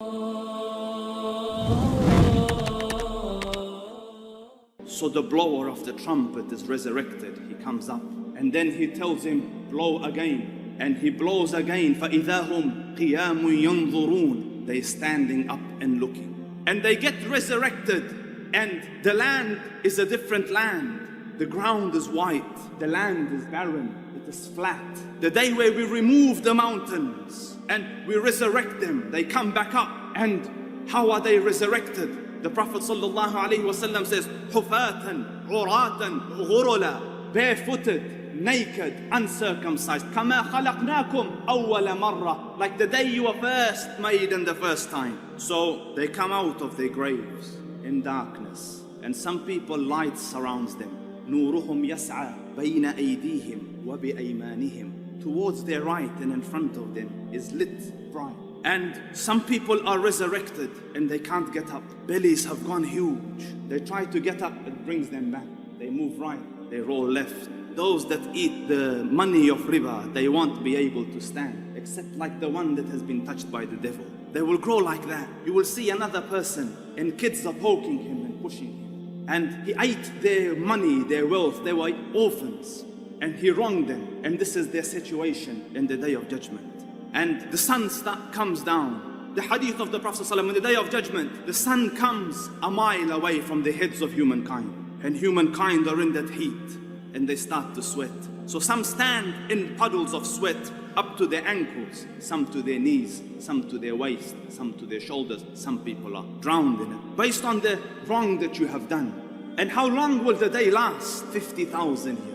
So the blower of the trumpet is resurrected. He comes up and then he tells him, blow again. And he blows again. فَإِذَا هُمْ قِيَامٌ يَنْظُرُونَ. They're standing up and looking. And they get resurrected. And the land is a different land. The ground is white. The land is barren. It is flat. The day where we remove the mountains and we resurrect them, they come back up. And how are they resurrected? The Prophet ﷺ says, حُفَاةً عُرَاةً غُرُلًا, barefooted, naked, uncircumcised. كَمَا خَلَقْنَاكُمْ أَوَّلَ مَرَّةٍ, like the day you were first made in the first time. So they come out of their graves in darkness. And some people, light surrounds them. نُورُهُمْ يَسْعَى بَيْنَ أَيْدِيهِمْ وَبِأَيْمَانِهِمْ. Towards their right and in front of them is lit bright. And some people are resurrected and they can't get up. Bellies have gone huge. They try to get up, it brings them back. They move right, they roll left. Those that eat the money of riba, they won't be able to stand, except like the one that has been touched by the devil. They will grow like that. You will see another person and kids are poking him and pushing him. And he ate their money, their wealth. They were orphans and he wronged them. And this is their situation in the day of judgment. And the sun comes down. The hadith of the Prophet ﷺ, on the day of judgment, the sun comes a mile away from the heads of humankind. And humankind are in that heat and they start to sweat. So some stand in puddles of sweat up to their ankles, some to their knees, some to their waist, some to their shoulders. Some people are drowned in it based on the wrong that you have done. And how long will the day last? 50,000 years.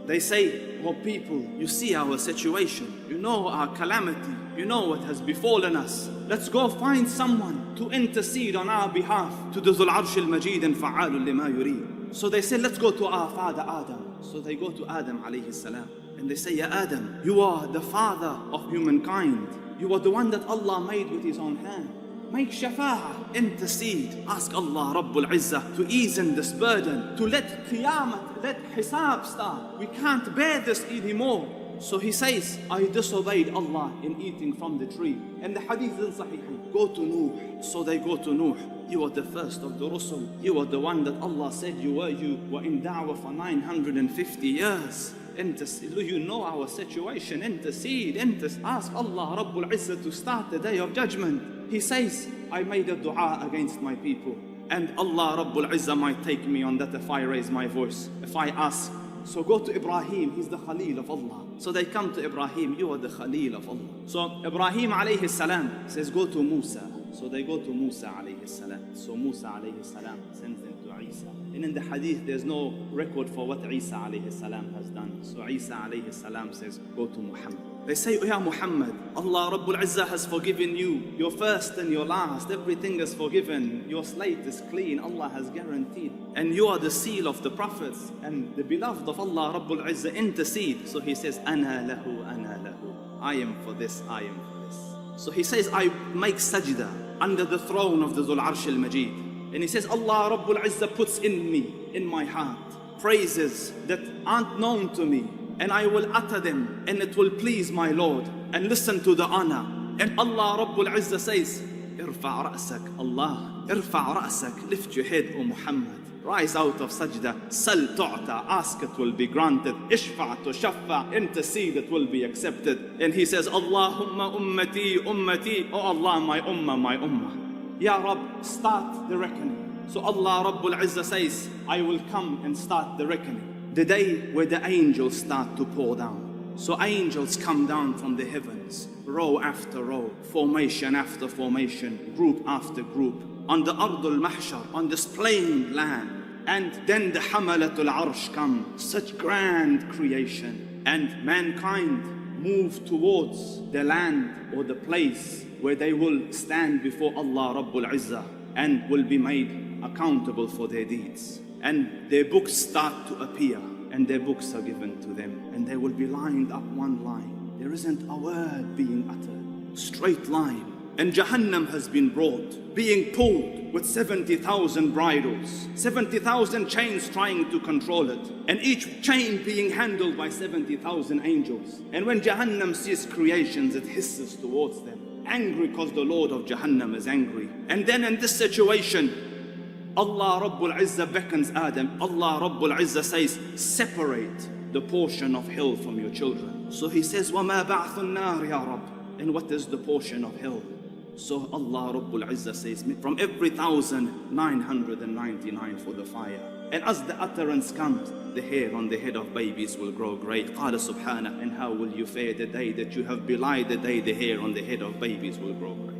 They say, oh people, you see our situation, you know our calamity, you know what has befallen us. Let's go find someone to intercede on our behalf to the Dhul Arsh al-Majid and Fa'alun lima yurid. So they say, let's go to our father Adam. So they go to Adam alayhi salam and they say, Ya Adam, you are the father of humankind. You are the one that Allah made with his own hand. Make shafa'ah, intercede, ask Allah Rabbul Izzah to ease in this burden, to let Qiyamah, let Hisab start. We can't bear this anymore. So he says, I disobeyed Allah in eating from the tree. And the hadith is Sahih, go to Nuh. So they go to Nuh. You are the first of the Rusul. You are the one that Allah said you were in da'wah for 950 years. You know our situation, intercede, ask Allah Rabbul Izzah to start the day of judgment. He says, I made a dua against my people and Allah Rabbul Izzah might take me on that if I raise my voice, if I ask. So go to Ibrahim, he's the Khalil of Allah. So they come to Ibrahim, you are the Khalil of Allah. So Ibrahim alayhi salam says, go to Musa. So they go to Musa alayhi salam. So Musa alayhi salam sends them to Isa. And in the hadith, there's no record for what Isa alayhi salam has done. So Isa alayhi salam says, go to Muhammad. They say, oh yeah, Muhammad, Allah Rabbul Izzah has forgiven you. Your first and your last, everything is forgiven. Your slate is clean, Allah has guaranteed. And you are the seal of the prophets and the beloved of Allah Rabbul Izzah, intercede. So he says, Ana lahu, ana lahu. I am for this, I am for this. So he says, I make sajda under the throne of the Dhul Arsh al-Majid. And he says, Allah Rabbul Izzah puts in me, in my heart, praises that aren't known to me. And I will utter them and it will please my Lord. And listen to the honor. And Allah Rabbul Izzah says, Irfa' ra'sak, Allah, irfa' ra'sak, lift your head, O Muhammad. Rise out of sajda, sal tu'ta, ask it will be granted. Ishfa' tushaffa, intercede, it will be accepted. And he says, Allahumma ummati, ummati, oh Allah, my ummah, my ummah. Ya Rabb, start the reckoning. So Allah Rabbul Izzah says, I will come and start the reckoning. The day where the angels start to pour down. So angels come down from the heavens, row after row, formation after formation, group after group, on the Ardul Mahshar, on this plain land. And then the Hamalatul Arsh come, such grand creation. And mankind move towards the land or the place where they will stand before Allah Rabbul Izzah and will be made accountable for their deeds. And their books start to appear and their books are given to them and they will be lined up one line. There isn't a word being uttered, straight line. And Jahannam has been brought, being pulled with 70,000 bridles, 70,000 chains trying to control it, and each chain being handled by 70,000 angels. And when Jahannam sees creations, it hisses towards them. angry because the Lord of Jahannam is angry. And then in this situation, Allah Rabbul Izzah beckons Adam. Allah Rabbul Izzah says, separate the portion of hell from your children. So he says, وَمَا بَعْثُ النَّارِ يَا رَبِّ. And what is the portion of hell? So Allah Rabbul Izzah says, from every 1,999 for the fire. And as the utterance comes, the hair on the head of babies will grow grey. قال سبحانه, and how will you fare the day that you have belied the day the hair on the head of babies will grow grey?